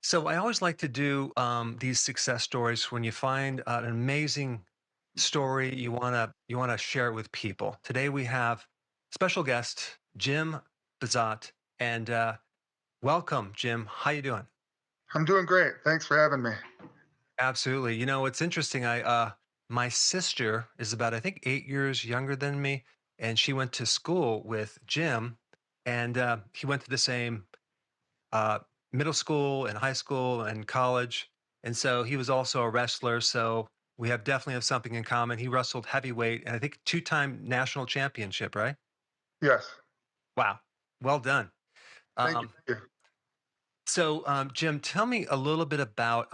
So I always like to do these success stories when you find an amazing story you wanna share it with people. Today we have special guest Jim Bazat, and welcome, Jim. How you doing? I'm doing great. Thanks for having me. Absolutely. You know, it's interesting. I my sister is about I think 8 years younger than me, and she went to school with Jim, and he went to the same uh, middle school and high school and college. And so he was also a wrestler. So we have definitely have something in common. He wrestled heavyweight and I think two-time national championship, right? Yes. Wow. Well done. Thank you. Um, Thank you. Jim, tell me a little bit about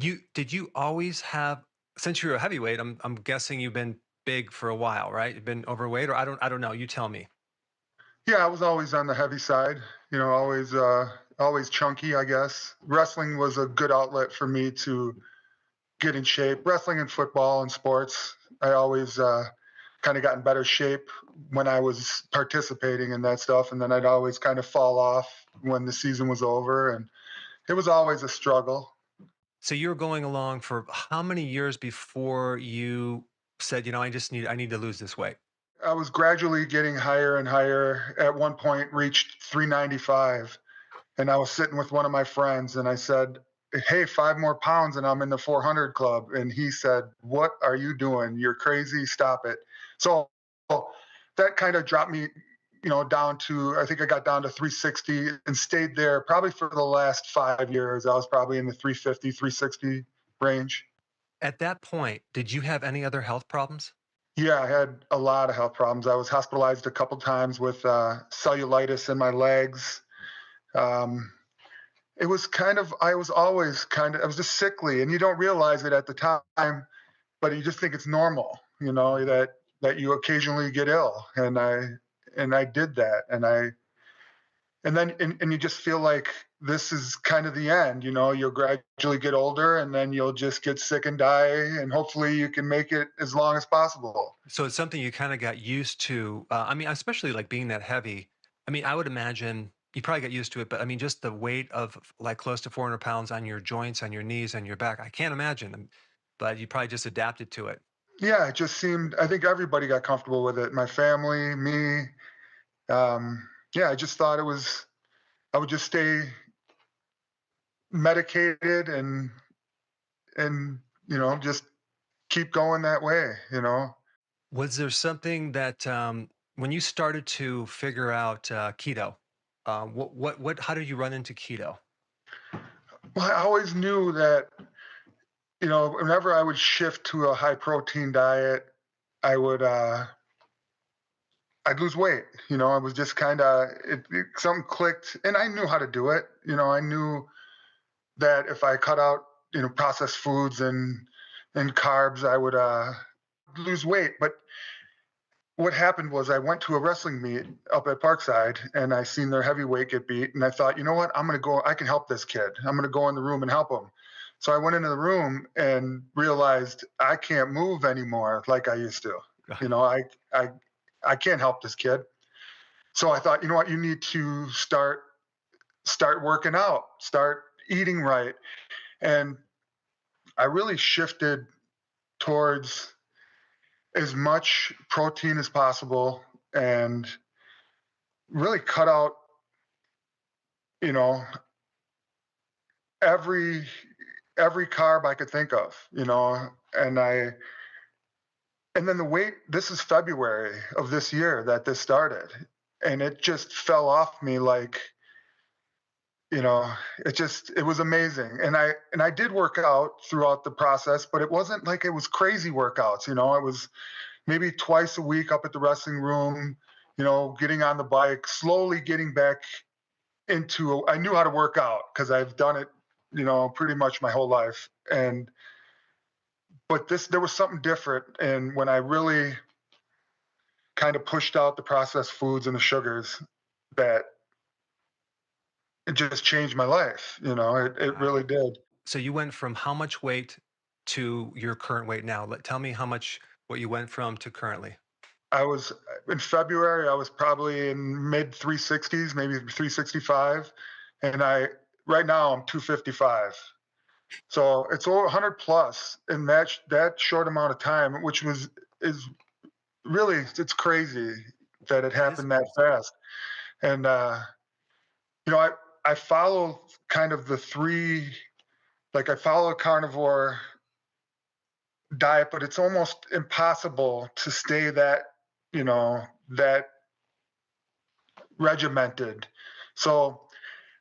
you. Did you always have, since you're a heavyweight, I'm guessing you've been big for a while, right? You've been overweight, or I don't know. You tell me. Yeah, I was always on the heavy side, always chunky, I guess. Wrestling was a good outlet for me to get in shape. Wrestling and football and sports, I always kind of got in better shape when I was participating in that stuff. And then I'd always kind of fall off when the season was over. And it was always a struggle. So you were going along for how many years before you said, I need to lose this weight? I was gradually getting higher and higher. At one point, reached 395. And I was sitting with one of my friends and I said, "Hey, 5 more pounds and I'm in the 400 club." And he said, "What are you doing? You're crazy. Stop it." So that kind of dropped me, down to, I think I got down to 360 and stayed there probably for the last 5 years. I was probably in the 350, 360 range. At that point, did you have any other health problems? Yeah, I had a lot of health problems. I was hospitalized a couple times with cellulitis in my legs. Um, It was kind of, I was always kind of, I was just sickly, and you don't realize it at the time, but you just think it's normal, that you occasionally get ill, and I did that, and you just feel like this is kind of the end. You'll gradually get older, and then you'll just get sick and die, and hopefully you can make it as long as possible. So it's something you kind of got used to. I mean, especially like being that heavy. I mean, I would imagine you probably got used to it, but I mean, just the weight of like close to 400 pounds on your joints, on your knees, on your back. I can't imagine. But you probably just adapted to it. Yeah, it just seemed. I think everybody got comfortable with it. My family, me. Yeah, I just thought it was. I would just stay medicated and just keep going that way. Was there something that when you started to figure out keto, how did you run into keto? Well, I always knew that whenever I would shift to a high protein diet, I would I'd lose weight. I was just kind of, something clicked, and I knew how to do it. I knew that if I cut out processed foods and carbs, I would lose weight. But what happened was I went to a wrestling meet up at Parkside, and I seen their heavyweight get beat, and I thought, you know what, I'm going to go, I can help this kid. I'm going to go in the room and help him. So I went into the room and realized I can't move anymore like I used to. You know, I I I can't help this kid. So I thought, you know what, you need to start working out, start eating right. And I really shifted towards as much protein as possible and really cut out, you know, every every carb I could think of. And then the weight, this is February of this year that this started. And it just fell off me like, it was amazing. And I did work out throughout the process, but it wasn't like it was crazy workouts. It was maybe twice a week up at the wrestling room, getting on the bike, slowly getting back into, I knew how to work out because I've done it, pretty much my whole life. But there was something different. And when I really kind of pushed out the processed foods and the sugars, that it just changed my life. It Wow. really did. So you went from how much weight to your current weight now? Tell me what you went from to currently. I was in February, I was probably in mid 360s, maybe 365. And I right now I'm 255. So it's over 100 plus in that short amount of time, which is really, it's crazy that it It is happened that crazy. fast. And I follow kind of the three, like I follow a carnivore diet, but it's almost impossible to stay that regimented. So,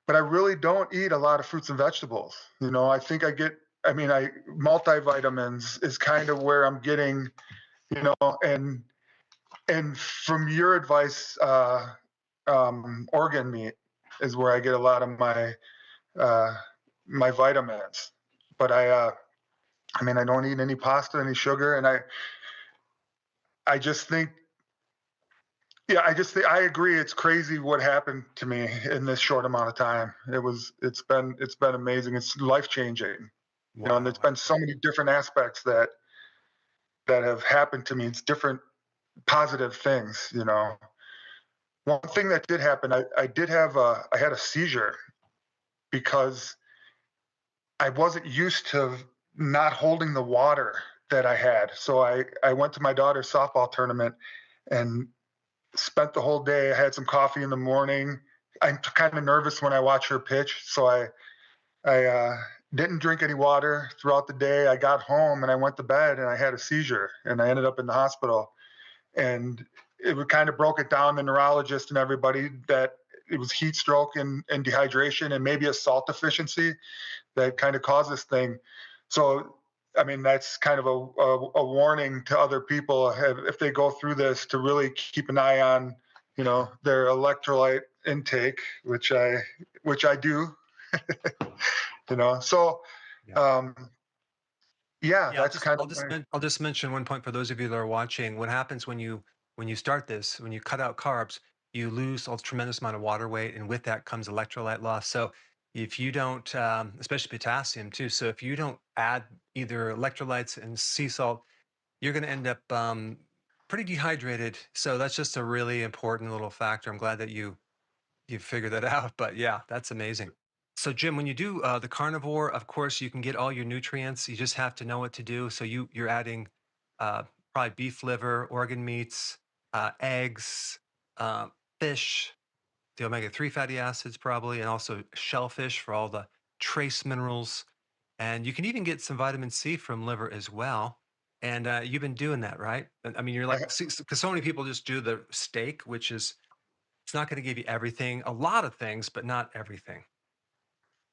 but I really don't eat a lot of fruits and vegetables. I think multivitamins is kind of where I'm getting, and from your advice, organ meat is where I get a lot of my vitamins. But I don't eat any pasta, any sugar, and I just think, I agree. It's crazy what happened to me in this short amount of time. It's been amazing. It's life changing. And Wow. there's been so many different aspects that have happened to me. It's different positive things. One thing that did happen, I had a seizure because I wasn't used to not holding the water that I had. So I went to my daughter's softball tournament and spent the whole day. I had some coffee in the morning. I'm kind of nervous when I watch her pitch, so I didn't drink any water throughout the day. I got home and I went to bed and I had a seizure and I ended up in the hospital. And it kind of broke it down, the neurologist and everybody, that it was heat stroke and dehydration and maybe a salt deficiency that kind of caused this thing. So, that's kind of a warning to other people if they go through this, to really keep an eye on, their electrolyte intake, which I do, So, Yeah. Yeah, that's kind of I'll just mention one point for those of you that are watching. What happens when you start this, when you cut out carbs, you lose a tremendous amount of water weight, and with that comes electrolyte loss. So if you don't, especially potassium too, so if you don't add either electrolytes and sea salt, you're going to end up pretty dehydrated. So that's just a really important little factor. I'm glad that you figured that out. But yeah, that's amazing. So Jim, when you do the carnivore, of course, you can get all your nutrients. You just have to know what to do. So you're adding uh, probably beef liver, organ meats, eggs, uh, fish, the omega-3 fatty acids probably, and also shellfish for all the trace minerals. And you can even get some vitamin C from liver as well. And you've been doing that, right? You're like, because so many people just do the steak, which is, it's not going to give you everything, a lot of things, but not everything.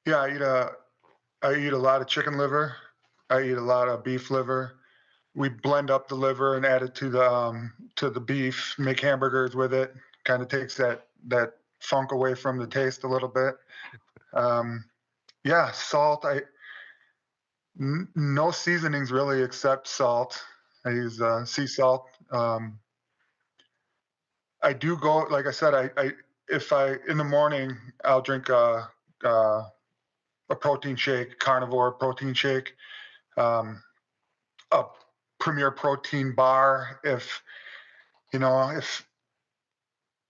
yeah. I eat a lot of chicken liver. I eat a lot of beef liver. We blend up the liver and add it to the beef, make hamburgers with it. Kind of takes that funk away from the taste a little bit. Yeah, salt. No seasonings really except salt. I use sea salt. I do go, like I said, if I in the morning I'll drink a protein shake, carnivore protein shake, a premier protein bar. If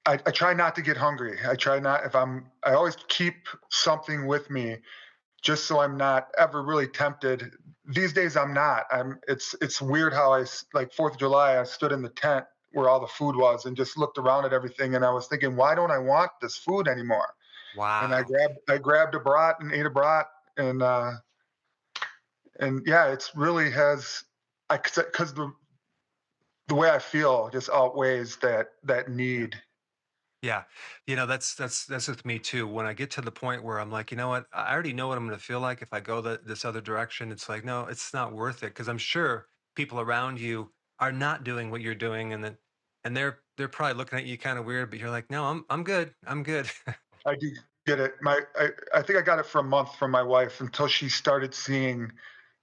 I try not to get hungry. I try not, I always keep something with me just so I'm not ever really tempted. These days I'm not. It's weird how like 4th of July, I stood in the tent where all the food was and just looked around at everything. And I was thinking, why don't I want this food anymore? And Wow. I grabbed a brat and ate a brat. And yeah, it's really because the way I feel just outweighs that Yeah. need. Yeah. That's with me too. When I get to the point where I'm like, you know what? I already know what I'm going to feel like if I go this other direction. It's like, no, it's not worth it, because I'm sure people around you are not doing what you're doing, and they're probably looking at you kind of weird, but you're like, no, I'm good. I'm good. I do get it. I think I got it for a month from my wife until she started seeing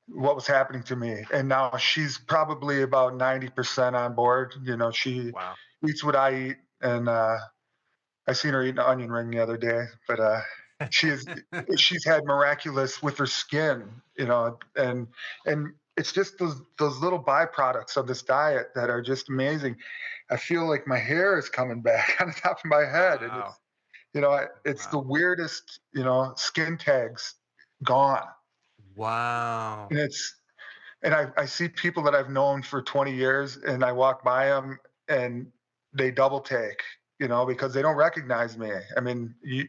what was happening to me. And now she's probably about 90% on board. She Wow. eats what I eat. And I seen her eat an onion ring the other day, but she is, she's had miraculous with her skin, and it's just those little byproducts of this diet that are just amazing. I feel like my hair is coming back on the top of my head, and Wow. It's the Wow. weirdest, skin tags gone. Wow. And I see people that I've known for 20 years and I walk by them and they double take, because they don't recognize me. I mean, you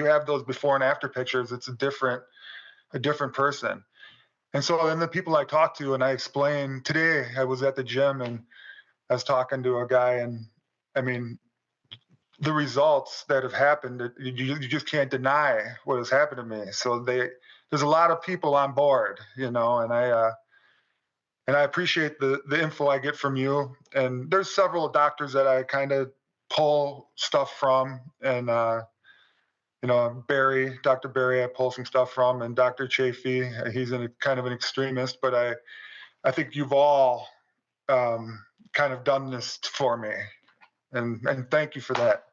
have those before and after pictures. It's a different person. And so then the people I talk to and I explain, today I was at the gym and I was talking to a guy, and I mean, the results that have happened, you just can't deny what has happened to me. So there's a lot of people on board, and I appreciate the info I get from you. And there's several doctors that I kind of pull stuff from, and Dr. Berry, I pull some stuff from, and Dr. Chafee, he's kind of an extremist, but I think you've all kind of done this for me, and thank you for that.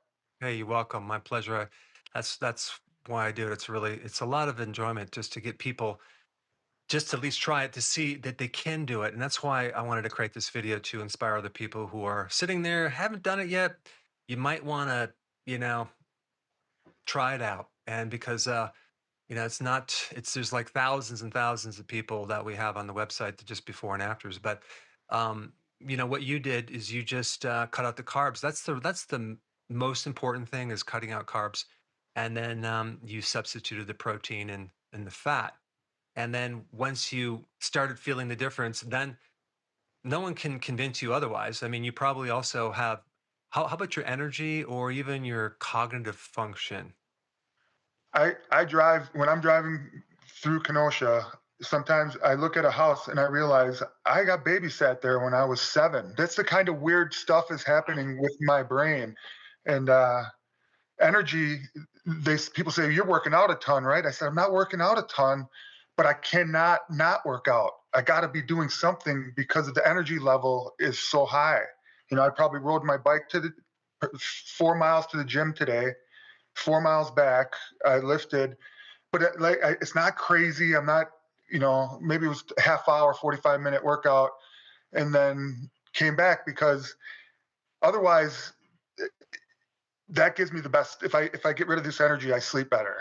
Hey, you're welcome. My pleasure. That's why I do it. It's a lot of enjoyment just to get people just to at least try it to see that they can do it. And that's why I wanted to create this video to inspire other people who are sitting there, haven't done it yet. You might want to, you know, try it out. And because it's not it's there's like thousands and thousands of people that we have on the website that just before and afters. But what you did is you just cut out the carbs. That's the most important thing, is cutting out carbs. And then you substituted the protein and the fat. And then once you started feeling the difference, then no one can convince you otherwise. I mean, you probably also have, how about your energy or even your cognitive function? I drive when I'm driving through Kenosha. Sometimes I look at a house and I realize I got babysat there when I was 7. That's the kind of weird stuff is happening with my brain, and energy. People say you're working out a ton, right? I said I'm not working out a ton, but I cannot not work out. I got to be doing something because the energy level is so high. I probably rode my bike to the 4 miles to the gym today, 4 miles back. I lifted, but it's not crazy. I'm not, maybe it was a half hour, 45-minute workout, and then came back because otherwise that gives me the best. If I get rid of this energy, I sleep better,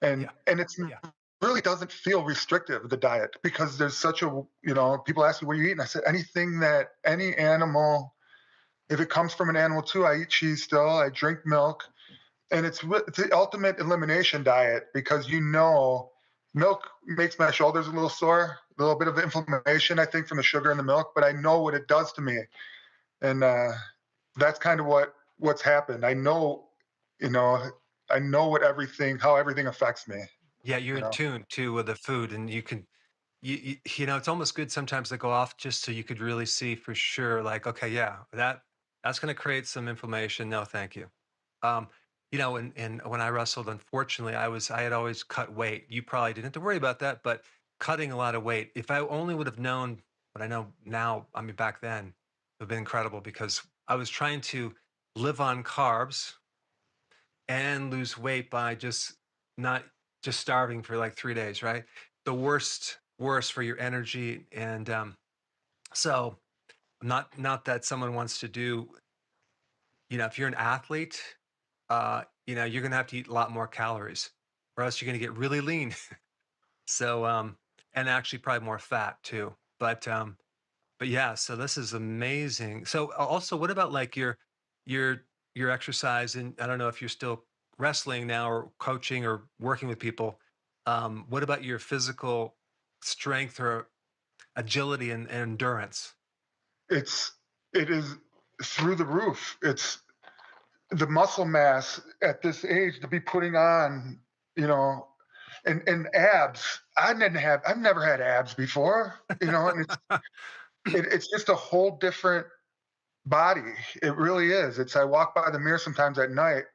and Yeah. it's Yeah. really doesn't feel restrictive, the diet, because there's such a, people ask me what you eat, and I said anything that any animal. If it comes from an animal too, I eat cheese still. I drink milk. And it's the ultimate elimination diet, because milk makes my shoulders a little sore, a little bit of inflammation, I think, from the sugar in the milk, but I know what it does to me. And that's kind of what's happened. You know, I know how everything affects me, Yeah, you're you in know. tune too with the food, and you can it's almost good sometimes to go off just so you could really see for sure, like, okay, yeah, that's going to create some inflammation. No, thank you. Um, and when I wrestled, unfortunately, I had always cut weight. You probably didn't have to worry about that, but cutting a lot of weight. If I only would have known what I know now, I mean, back then, it would have been incredible, because I was trying to live on carbs and lose weight by not just starving for like 3 days, right? The worst for your energy. And so not that someone wants to do, if you're an athlete, you're gonna have to eat a lot more calories, or else you're gonna get really lean. So and actually probably more fat too. But yeah, so this is amazing. So also, what about like your your exercise? And I don't know if you're still wrestling now or coaching or working with people. What about your physical strength or agility and endurance? It is through the roof. It's the muscle mass at this age to be putting on, you know, and abs. I've never had abs before, and it's just a whole different body. It really is. I walk by the mirror sometimes at night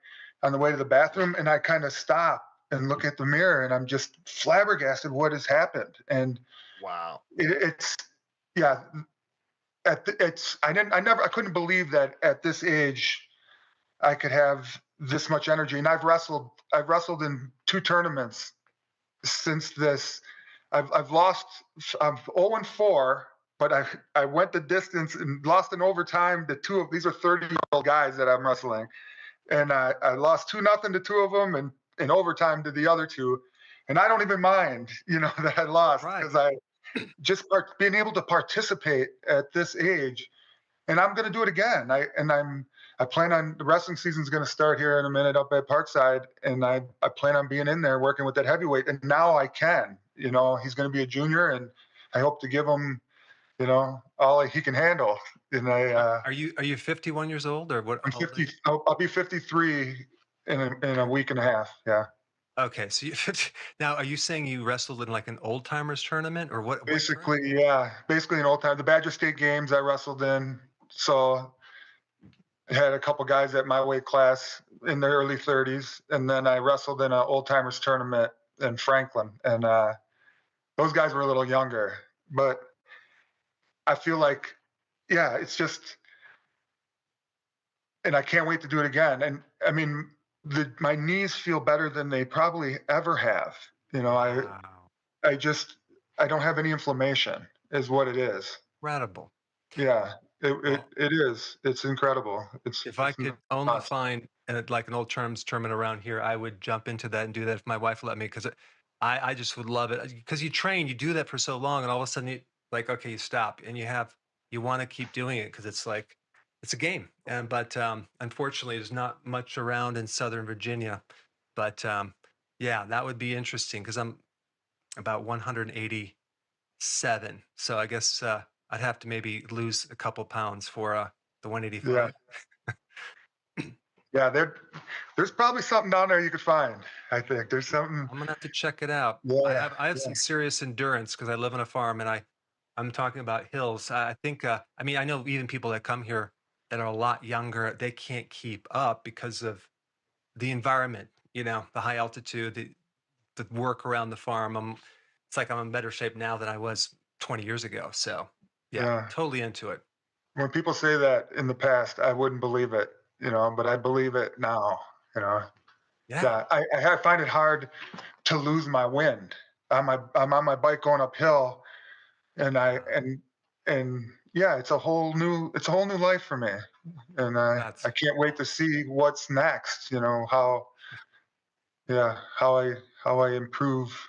on the way to the bathroom, and I kind of stop and look at the mirror, and I'm just flabbergasted what has happened. And Wow. it's yeah, I couldn't believe that at this age I could have this much energy. And I've wrestled in 2 tournaments since this. I've lost. I'm 0-4, but I went the distance and lost in overtime. These are 30-year-old guys that I'm wrestling, and I lost 2-0 to two of them, and in overtime to the other two. And I don't even mind, that I lost Right. because I just being able to participate at this age, and I'm going to do it again. I plan on the wrestling season's going to start here in a minute up at Parkside, and I plan on being in there working with that heavyweight. And now I can. He's going to be a junior, and I hope to give him, all he can handle. And Are you 51 years old or what? I'm How old are 50. you? I'll be 53 in a Okay. week and a half. Yeah. Okay. So now, are you saying you wrestled in like an old timers tournament or what? What Basically, tournament? yeah. Basically, an old time. The Badger State Games I wrestled in. So I had a couple guys at my weight class in their early 30s, and then I wrestled in an old timers tournament in Franklin, and those guys were a little younger. But I feel like, yeah, it's just, and I can't wait to do it again. And I mean, my knees feel better than they probably ever have. You know, I Wow. I just I don't have any inflammation, is what it is. Incredible. Yeah, it it, Well, it is. It's incredible. It's if I it's could only nuts. find like an old terms tournament around here, I would jump into that and do that if my wife let me because I just would love it because you train, you do that for so long, and all of a sudden you like okay, you stop and you want to keep doing it because it's like it's a game. And but unfortunately, there's not much around in Southern Virginia. But yeah, that would be interesting because I'm about 187, so I guess I'd have to maybe lose a couple pounds for the Yeah, 185. yeah. There's probably something down there you could find. I think there's something. I'm gonna have to check it out. I Yeah, have I have yeah. some serious endurance because I live on a farm and I'm talking about hills. I think I mean I know even people that come here that are a lot younger, they can't keep up because of the environment, the high altitude, the work around the farm. It's like I'm in better shape now than I was 20 years ago. So yeah, Yeah. totally into it. When people say that in the past, I wouldn't believe it, but I believe it now, you know. Yeah. Yeah, I find it hard to lose my wind. I'm on my bike going uphill, and I Wow. and yeah, it's a whole new life for me, and I That's can't wait to see what's next. How yeah how I improve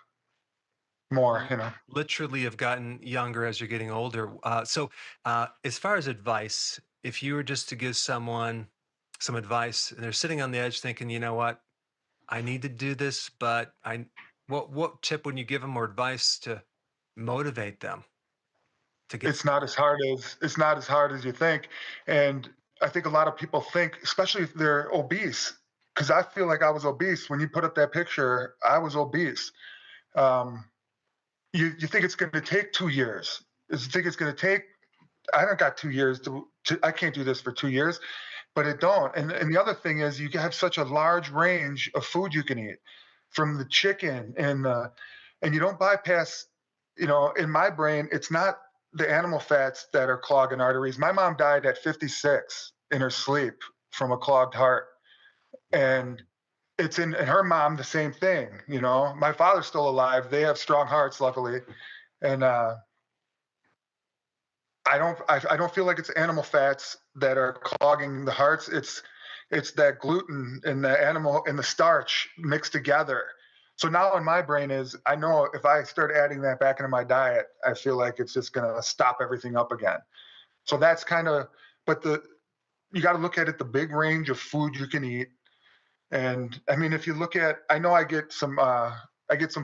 more. you literally have gotten younger as you're getting older. So, as far as advice, if you were just to give someone some advice and they're sitting on the edge thinking, you know what, I need to do this, but what tip would you give them or advice to motivate them to get started? It's not as hard as you think, and I think a lot of people think, especially if they're obese, because I feel like I was obese when you put up that picture. I was obese. Um, you think it's going to take 2 years? You think it's going to take? I don't got 2 years to. I can't do this for 2 years, but it don't. And the other thing is, you have such a large range of food you can eat, from the chicken and you don't bypass. In my brain, it's not the animal fats that are clogging arteries. My mom died at 56 in her sleep from a clogged heart, Wow. and it's in her mom the same thing. My father's still alive. They have strong hearts, luckily, and I don't feel like it's animal fats that are clogging the hearts. It's that gluten and the animal and the starch mixed together. So now in my brain is, I know if I start adding that back into my diet, I feel like it's just gonna stop everything up again. So that's kind of, but you got to look at it, the big range of food you can eat. And I mean, if you look at, I know I get some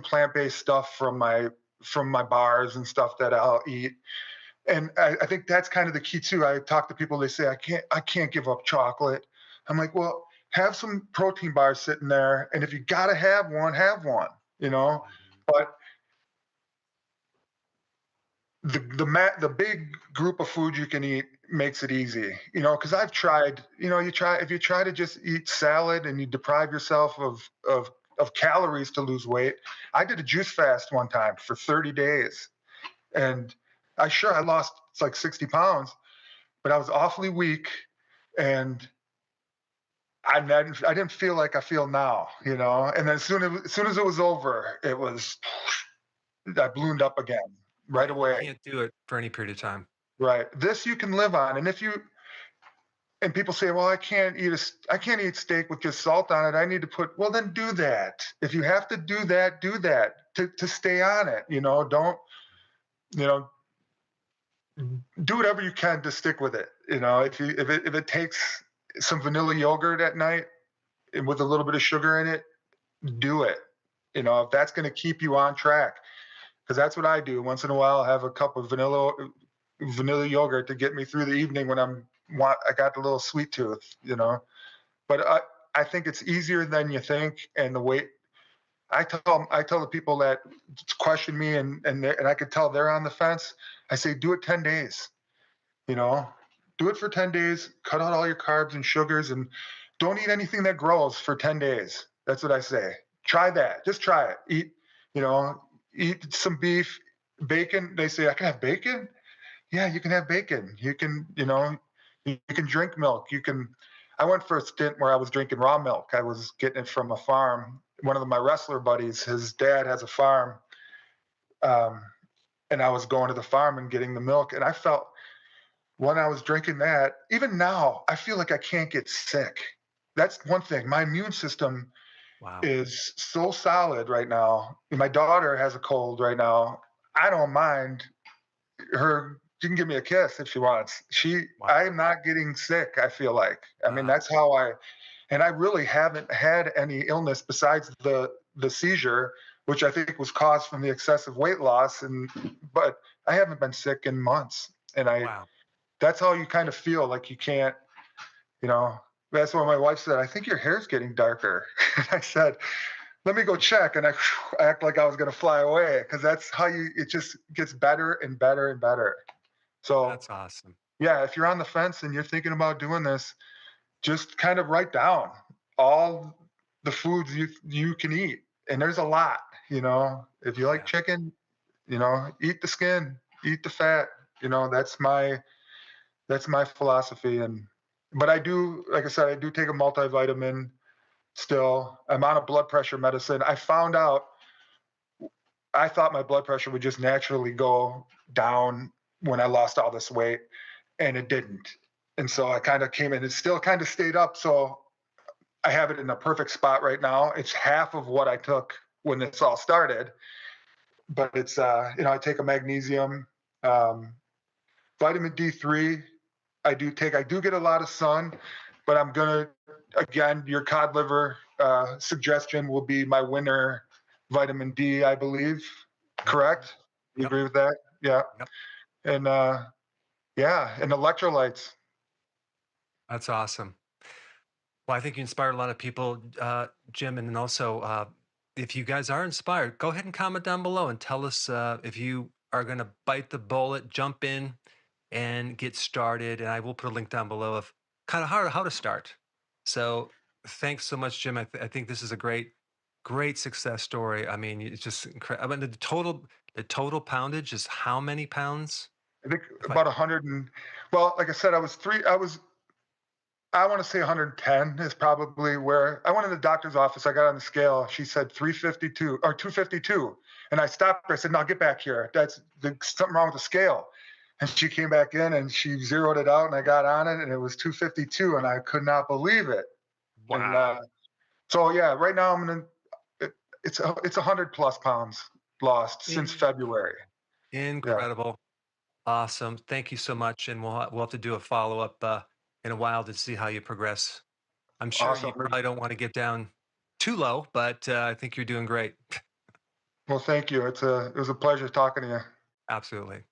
plant-based stuff from my bars and stuff that I'll eat, and I think that's kind of the key too. I talk to people; they say I can't give up chocolate. I'm like, well, have some protein bars sitting there, and if you got to have one, have one. You know, Mhm. but the big group of food you can eat makes it easy. Because I've tried. If you try to just eat salad and you deprive yourself of calories to lose weight. I did a juice fast one time for 30 days, and I lost, it's like 60 pounds, but I was awfully weak, and I didn't feel like I feel now. And then as soon as it was over, I ballooned up again right Right. You away. can't do it for any period of time. Right. This you can live on, and and people say, well, I can't eat steak with just salt on it. I need to put, well, then do that. If you have to do that to stay on it. Don't, you know, do whatever you can to stick with it. If it takes some vanilla yogurt at night and with a little bit of sugar in it, do it. If that's going to keep you on track, because that's what I do. Once in a while, I'll have a cup of vanilla yogurt to get me through the evening when I got a little sweet tooth. But I think it's easier than you think, and the weight. I tell the people that question me, and I could tell they're on the fence. I say, do it 10 days. Do it for 10 days. Cut out all your carbs and sugars, and don't eat anything that grows for 10 days. That's what I say. Try that. Just try it. Eat some beef, bacon. They say, I can have bacon? Yeah, you can have bacon. You can drink milk. I went for a stint where I was drinking raw milk. I was getting it from a farm. One of my wrestler buddies, his dad has a farm. And I was going to the farm and getting the milk. And I felt when I was drinking that, even now, I feel like I can't get sick. That's one thing. My immune system Wow. is so solid right now. My daughter has a cold right now. I don't mind her. She can give me a kiss if she wants. Wow. I'm not getting sick, I feel like. I mean, Wow. that's how and I really haven't had any illness besides the seizure, which I think was caused from the excessive weight loss. But I haven't been sick in months. And Wow. that's how you kind of feel like you can't, that's what my wife said. I think your hair's getting darker. And I said, let me go check. And I act like I was going to fly away, because that's how it just gets better and better and better. So That's awesome. yeah, if you're on the fence and you're thinking about doing this, just kind of write down all the foods you can eat. And there's a lot, if you like chicken, eat the skin, eat the fat, that's my philosophy. But I do, like I said, I do take a multivitamin still. I'm on a blood pressure medicine. I thought my blood pressure would just naturally go down when I lost all this weight, and it didn't. And so I kind of came in, it still kind of stayed up. So I have it in a perfect spot right now. It's half of what I took when this all started, but it's, I take a magnesium, vitamin D3. I do get a lot of sun, but I'm going to, again, your cod liver suggestion will be my winner vitamin D, I believe. Correct? You Yep. agree with that? Yeah. Yep. And and electrolytes. That's awesome. Well, I think you inspired a lot of people, Jim. And then also, if you guys are inspired, go ahead and comment down below and tell us if you are going to bite the bullet, jump in, and get started. And I will put a link down below of kind of how to start. So thanks so much, Jim. I think this is a great success story. I mean, it's just incredible. I mean, the total poundage is how many pounds? I think If I, about 100 like I said, I want to say 110 is probably where I went in the doctor's office. I got on the scale. She said 352 or 252. And I stopped her. I said, no, get back here. Something wrong with the scale. And she came back in and she zeroed it out, and I got on it, and it was 252, and I could not believe it. wow. And so yeah, right now it's 100 plus pounds lost since In- February. Yeah. Incredible. Awesome. Thank you so much. And we'll have to do a follow-up in a while to see how you progress. I'm sure you Awesome. probably don't want to get down too low, but I think you're doing great. Well, thank you. It was a pleasure talking to you. Absolutely.